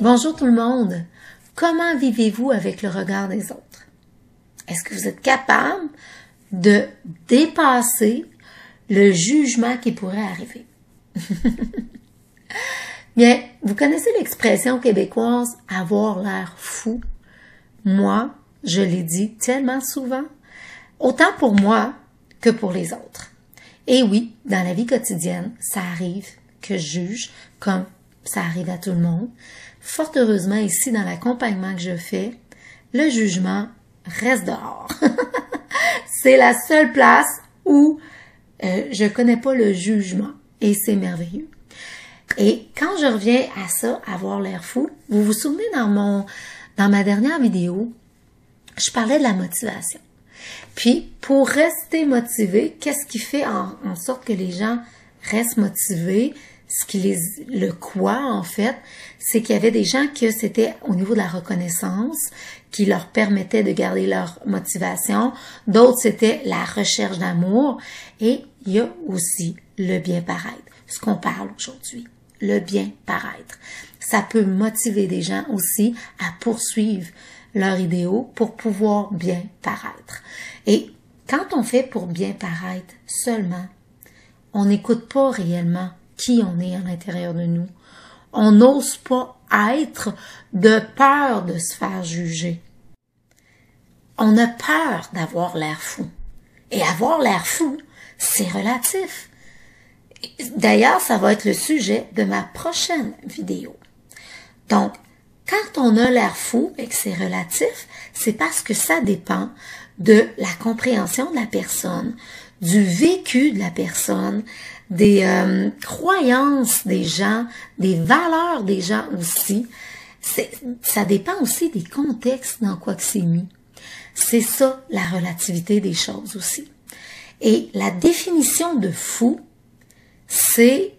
Bonjour tout le monde. Comment vivez-vous avec le regard des autres? Est-ce que vous êtes capable de dépasser le jugement qui pourrait arriver? Bien, vous connaissez l'expression québécoise « avoir l'air fou ». Moi, je l'ai dit tellement souvent, autant pour moi que pour les autres. Et oui, dans la vie quotidienne, ça arrive que je juge, comme ça arrive à tout le monde. Fort heureusement, ici, dans l'accompagnement que je fais, le jugement reste dehors. C'est la seule place où je connais pas le jugement et c'est merveilleux. Et quand je reviens à ça, avoir l'air fou, vous vous souvenez dans ma dernière vidéo, je parlais de la motivation. Puis, pour rester motivé, qu'est-ce qui fait en sorte que les gens restent motivés? Le quoi, en fait, c'est qu'il y avait des gens que c'était au niveau de la reconnaissance qui leur permettait de garder leur motivation. D'autres, c'était la recherche d'amour. Et il y a aussi le bien-paraître, ce qu'on parle aujourd'hui, le bien-paraître. Ça peut motiver des gens aussi à poursuivre leurs idéaux pour pouvoir bien paraître. Et quand on fait pour bien paraître seulement, on n'écoute pas réellement qui on est à l'intérieur de nous. On n'ose pas être de peur de se faire juger. On a peur d'avoir l'air fou. Et avoir l'air fou, c'est relatif. D'ailleurs, ça va être le sujet de ma prochaine vidéo. Donc, quand on a l'air fou et que c'est relatif, c'est parce que ça dépend de la compréhension de la personne, du vécu de la personne, des croyances des gens, des valeurs des gens aussi. Ça dépend aussi des contextes dans quoi que c'est mis. C'est ça, la relativité des choses aussi. Et la définition de fou, c'est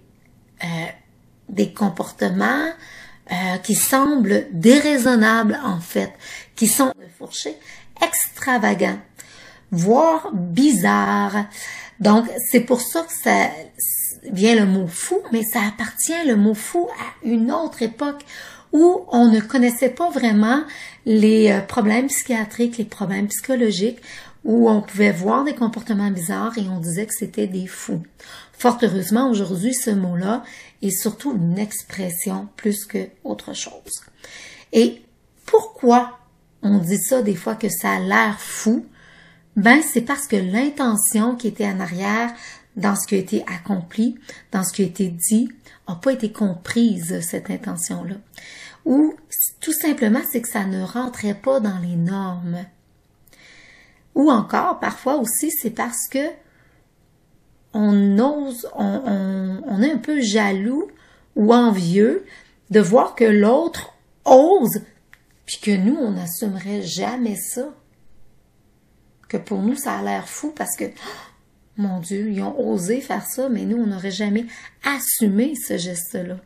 des comportements qui semblent déraisonnables en fait, qui sont de fourcher extravagants, voire bizarres. Donc, c'est pour ça que ça vient le mot fou, mais ça appartient, le mot fou, à une autre époque où on ne connaissait pas vraiment les problèmes psychiatriques, les problèmes psychologiques, où on pouvait voir des comportements bizarres et on disait que c'était des fous. Fort heureusement, aujourd'hui, ce mot-là est surtout une expression plus que autre chose. Et pourquoi on dit ça des fois que ça a l'air fou? Ben, c'est parce que l'intention qui était en arrière dans ce qui a été accompli, dans ce qui a été dit, n'a pas été comprise, cette intention-là. Ou, tout simplement, c'est que ça ne rentrait pas dans les normes. Ou encore, parfois aussi, c'est parce que on est un peu jaloux ou envieux de voir que l'autre ose, puis que nous, on n'assumerait jamais ça. Que pour nous, ça a l'air fou parce que, mon Dieu, ils ont osé faire ça, mais nous, on n'aurait jamais assumé ce geste-là.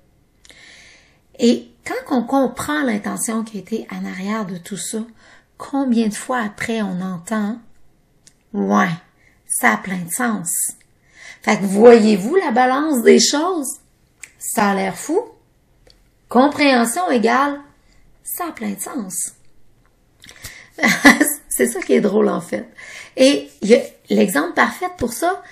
Et quand on comprend l'intention qui a été en arrière de tout ça, combien de fois après on entend « Ouais, ça a plein de sens ». Fait que voyez-vous la balance des choses? Ça a l'air fou. Compréhension égale, ça a plein de sens. C'est ça qui est drôle en fait. Et l'exemple parfait pour ça,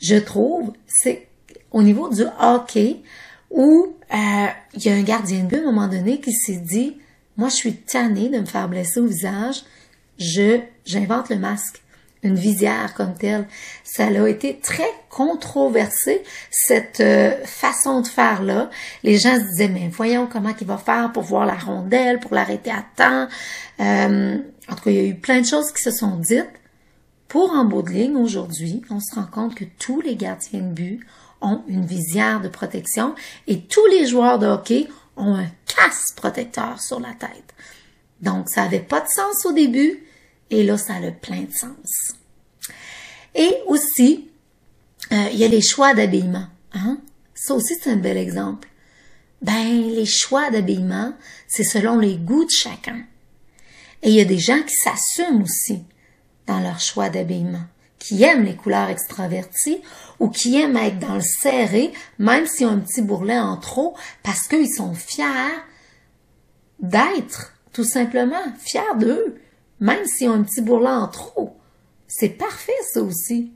je trouve, c'est au niveau du hockey où il y a un gardien de but à un moment donné qui s'est dit « Moi, je suis tannée de me faire blesser au visage, j'invente le masque. » Une visière comme telle. Ça a été très controversé, cette façon de faire-là. Les gens se disaient, mais voyons comment il va faire pour voir la rondelle, pour l'arrêter à temps. En tout cas, il y a eu plein de choses qui se sont dites. Pour en bout de ligne, aujourd'hui, on se rend compte que tous les gardiens de but ont une visière de protection et tous les joueurs de hockey ont un casque protecteur sur la tête. Donc, ça n'avait pas de sens au début. Et là, ça a plein de sens. Et aussi, il y a les choix d'habillement. Hein? Ça aussi, c'est un bel exemple. Ben, les choix d'habillement, c'est selon les goûts de chacun. Et il y a des gens qui s'assument aussi dans leur choix d'habillement, qui aiment les couleurs extraverties ou qui aiment être dans le serré, même s'ils ont un petit bourrelet en trop, parce qu'ils sont fiers d'être tout simplement fiers d'eux, même s'ils ont un petit bourrelet en trop. C'est parfait, ça aussi.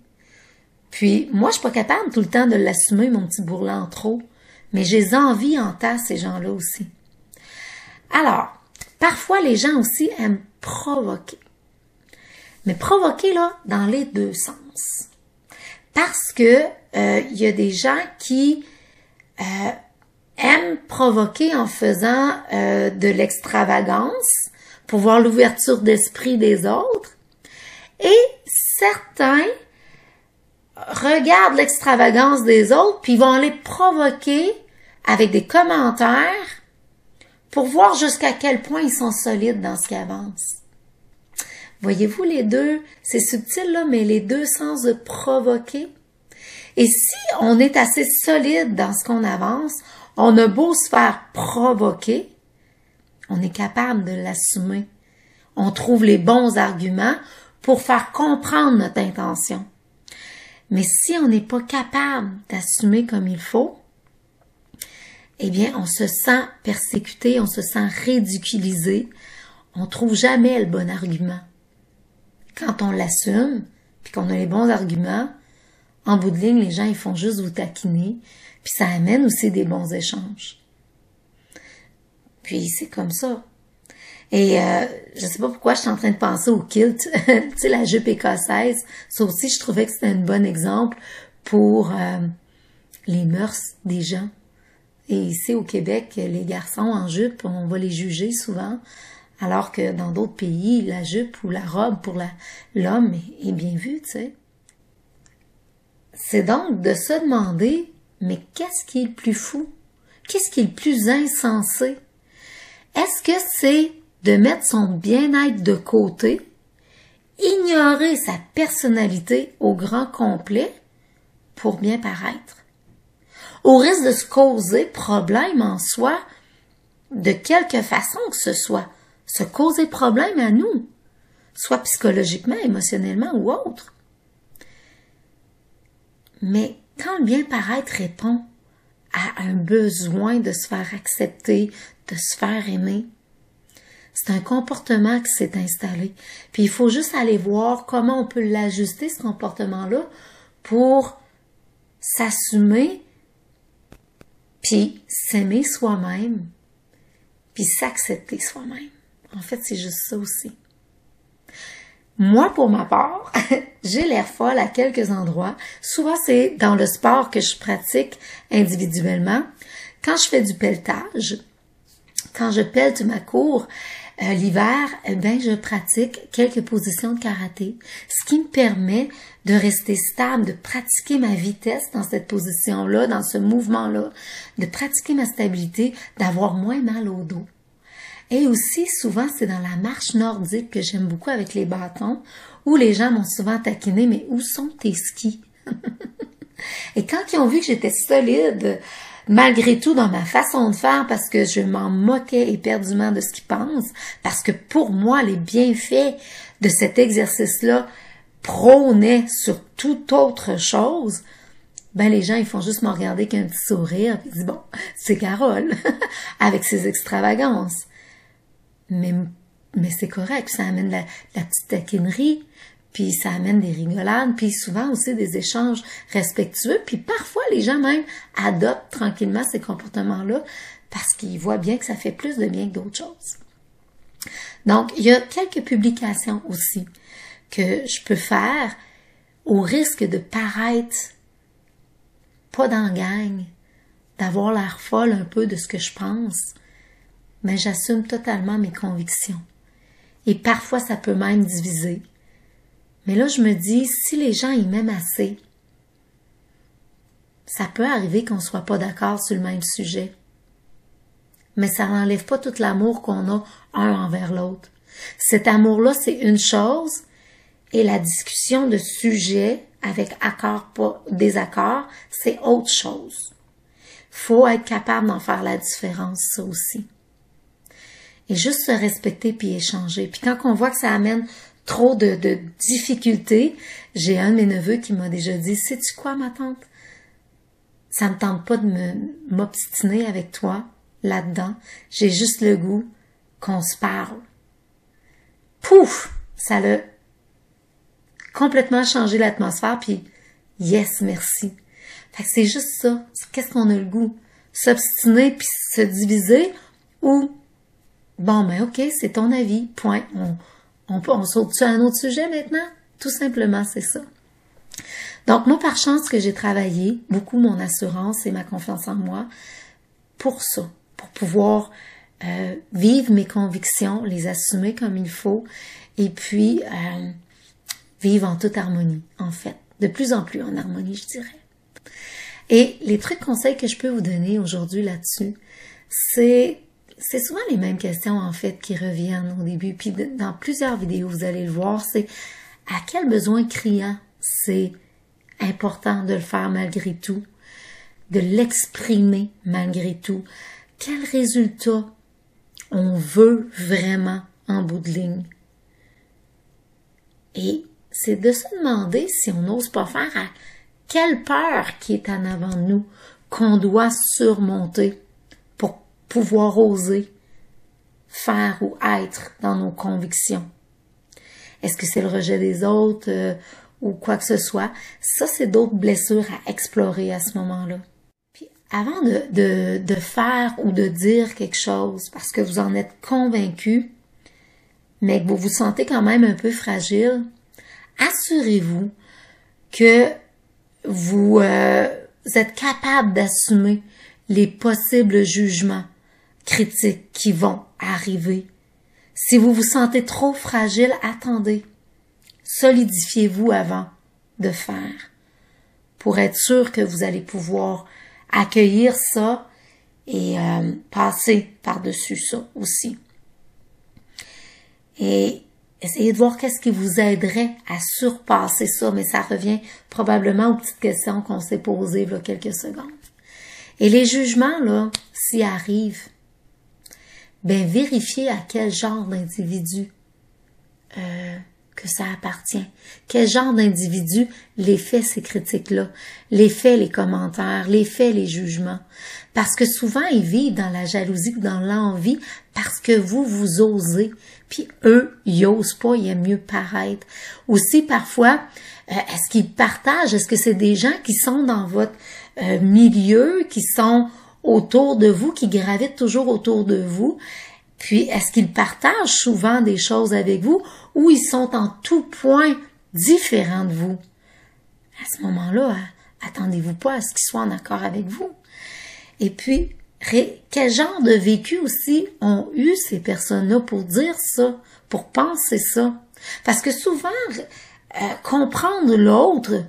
Puis, moi, je suis pas capable tout le temps de l'assumer, mon petit bourrelet en trop, mais j'ai envie en tas, ces gens-là aussi. Alors, parfois, les gens aussi aiment provoquer. Mais provoquer, là, dans les deux sens. Parce que il y a des gens qui aiment provoquer en faisant de l'extravagance pour voir l'ouverture d'esprit des autres. Et certains regardent l'extravagance des autres puis vont les provoquer avec des commentaires pour voir jusqu'à quel point ils sont solides dans ce qu'ils avancent. Voyez-vous les deux, c'est subtil là, mais les deux sens de provoquer. Et si on est assez solide dans ce qu'on avance, on a beau se faire provoquer, on est capable de l'assumer. On trouve les bons arguments pour faire comprendre notre intention. Mais si on n'est pas capable d'assumer comme il faut, eh bien, on se sent persécuté, on se sent ridiculisé, on trouve jamais le bon argument. Quand on l'assume, puis qu'on a les bons arguments, en bout de ligne, les gens, ils font juste vous taquiner, puis ça amène aussi des bons échanges. Puis c'est comme ça. Et je sais pas pourquoi je suis en train de penser au kilt, tu sais, la jupe écossaise. Ça aussi, je trouvais que c'était un bon exemple pour les mœurs des gens. Et ici, au Québec, les garçons en jupe, on va les juger souvent, alors que dans d'autres pays, la jupe ou la robe pour l'homme est bien vue, tu sais. C'est donc de se demander, mais qu'est-ce qui est le plus fou? Qu'est-ce qui est le plus insensé? Est-ce que c'est de mettre son bien-être de côté, ignorer sa personnalité au grand complet pour bien paraître? Au risque de se causer problème en soi, de quelque façon que ce soit, se causer problème à nous, soit psychologiquement, émotionnellement ou autre. Mais quand le bien-paraître répond à un besoin de se faire accepter, de se faire aimer, c'est un comportement qui s'est installé. Puis il faut juste aller voir comment on peut l'ajuster, ce comportement-là, pour s'assumer, puis s'aimer soi-même, puis s'accepter soi-même. En fait, c'est juste ça aussi. Moi, pour ma part, j'ai l'air folle à quelques endroits. Souvent, c'est dans le sport que je pratique individuellement. Quand je fais du pelletage, quand je pelte ma cour, l'hiver, ben, je pratique quelques positions de karaté, ce qui me permet de rester stable, de pratiquer ma vitesse dans cette position-là, dans ce mouvement-là, de pratiquer ma stabilité, d'avoir moins mal au dos. Et aussi, souvent, c'est dans la marche nordique que j'aime beaucoup avec les bâtons, où les gens m'ont souvent taquiné, mais où sont tes skis? Et quand ils ont vu que j'étais solide, malgré tout dans ma façon de faire, parce que je m'en moquais éperdument de ce qu'ils pensent, parce que pour moi, les bienfaits de cet exercice-là prônaient sur toute autre chose, ben les gens, ils font juste me regarder avec un petit sourire, et ils disent, bon, c'est Carole, avec ses extravagances. Mais c'est correct, ça amène la petite taquinerie, puis ça amène des rigolades, puis souvent aussi des échanges respectueux, puis parfois les gens même adoptent tranquillement ces comportements-là parce qu'ils voient bien que ça fait plus de bien que d'autres choses. Donc, il y a quelques publications aussi que je peux faire au risque de paraître pas dans la gang, d'avoir l'air folle un peu de ce que je pense, mais j'assume totalement mes convictions. Et parfois, ça peut même diviser. Mais là, je me dis, si les gens y m'aiment assez, ça peut arriver qu'on soit pas d'accord sur le même sujet. Mais ça n'enlève pas tout l'amour qu'on a un envers l'autre. Cet amour-là, c'est une chose, et la discussion de sujets avec accord, pas désaccord, c'est autre chose. Faut être capable d'en faire la différence, ça aussi. Et juste se respecter puis échanger. Puis quand on voit que ça amène trop de difficultés, j'ai un de mes neveux qui m'a déjà dit, sais-tu quoi, ma tante? Ça me tente pas de m'obstiner avec toi là-dedans. J'ai juste le goût qu'on se parle. Pouf! Ça l'a complètement changé l'atmosphère, puis yes, merci. Fait que c'est juste ça. Qu'est-ce qu'on a le goût? S'obstiner puis se diviser ou bon, ben ok, c'est ton avis, point. On saute-tu à un autre sujet maintenant? Tout simplement, c'est ça. Donc, moi, par chance que j'ai travaillé beaucoup mon assurance et ma confiance en moi pour ça, pour pouvoir vivre mes convictions, les assumer comme il faut et puis vivre en toute harmonie, en fait. De plus en plus en harmonie, je dirais. Et les trucs conseils que je peux vous donner aujourd'hui là-dessus, c'est souvent les mêmes questions, en fait, qui reviennent au début. Puis dans plusieurs vidéos, vous allez le voir, c'est à quel besoin criant c'est important de le faire malgré tout, de l'exprimer malgré tout. Quel résultat on veut vraiment en bout de ligne? Et c'est de se demander si on n'ose pas faire à quelle peur qui est en avant de nous qu'on doit surmonter pour pouvoir oser faire ou être dans nos convictions. Est-ce que c'est le rejet des autres ou quoi que ce soit? Ça, c'est d'autres blessures à explorer à ce moment-là. Puis avant de faire ou de dire quelque chose parce que vous en êtes convaincu, mais que vous vous sentez quand même un peu fragile, assurez-vous que vous êtes capable d'assumer les possibles jugements critiques qui vont arriver. Si vous vous sentez trop fragile, attendez. Solidifiez-vous avant de faire pour être sûr que vous allez pouvoir accueillir ça et passer par-dessus ça aussi. Et essayez de voir qu'est-ce qui vous aiderait à surpasser ça, mais ça revient probablement aux petites questions qu'on s'est posées il y a quelques secondes. Et les jugements, là, s'ils arrivent, ben vérifiez à quel genre d'individu que ça appartient. Quel genre d'individu les fait ces critiques-là, les fait les commentaires, les fait les jugements. Parce que souvent, ils vivent dans la jalousie ou dans l'envie parce que vous osez. Puis eux, ils osent pas, ils aiment mieux paraître. Aussi, parfois, est-ce qu'ils partagent? Est-ce que c'est des gens qui sont dans votre milieu, qui sont autour de vous, qui gravitent toujours autour de vous? Puis, est-ce qu'ils partagent souvent des choses avec vous ou ils sont en tout point différents de vous? À ce moment-là, attendez-vous pas à ce qu'ils soient en accord avec vous. Et puis, quel genre de vécu aussi ont eu ces personnes-là pour dire ça, pour penser ça? Parce que souvent, comprendre l'autre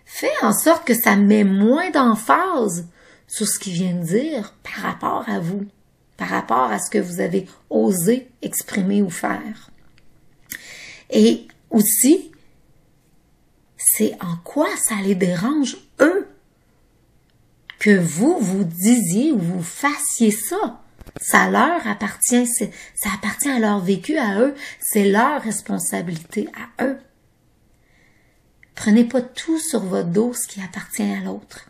fait en sorte que ça met moins d'emphase sur ce qu'il vient de dire par rapport à vous, par rapport à ce que vous avez osé exprimer ou faire. Et aussi, c'est en quoi ça les dérange, eux, que vous disiez ou vous fassiez ça. Ça leur appartient, ça appartient à leur vécu, à eux, c'est leur responsabilité à eux. Prenez pas tout sur votre dos ce qui appartient à l'autre.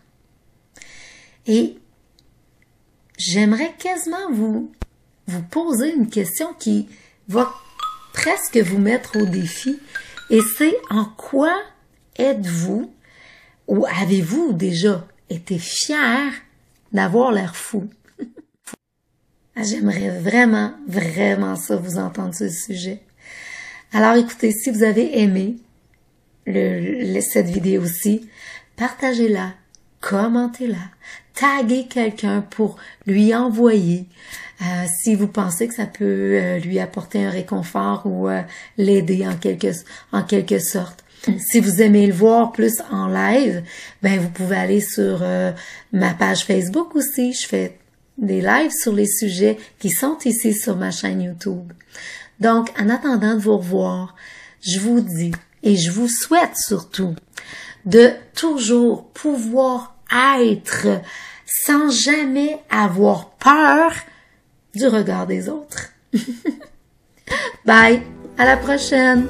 Et j'aimerais quasiment vous poser une question qui va presque vous mettre au défi. Et c'est en quoi êtes-vous ou avez-vous déjà été fier d'avoir l'air fou? J'aimerais vraiment, vraiment ça vous entendre sur ce sujet. Alors écoutez, si vous avez aimé cette vidéo-ci, partagez-la, commentez-la, taguez quelqu'un pour lui envoyer si vous pensez que ça peut lui apporter un réconfort ou l'aider en quelque sorte. Si vous aimez le voir plus en live, ben vous pouvez aller sur ma page Facebook aussi. Je fais des lives sur les sujets qui sont ici sur ma chaîne YouTube. Donc, en attendant de vous revoir, je vous dis et je vous souhaite surtout de toujours pouvoir être sans jamais avoir peur du regard des autres. Bye! À la prochaine!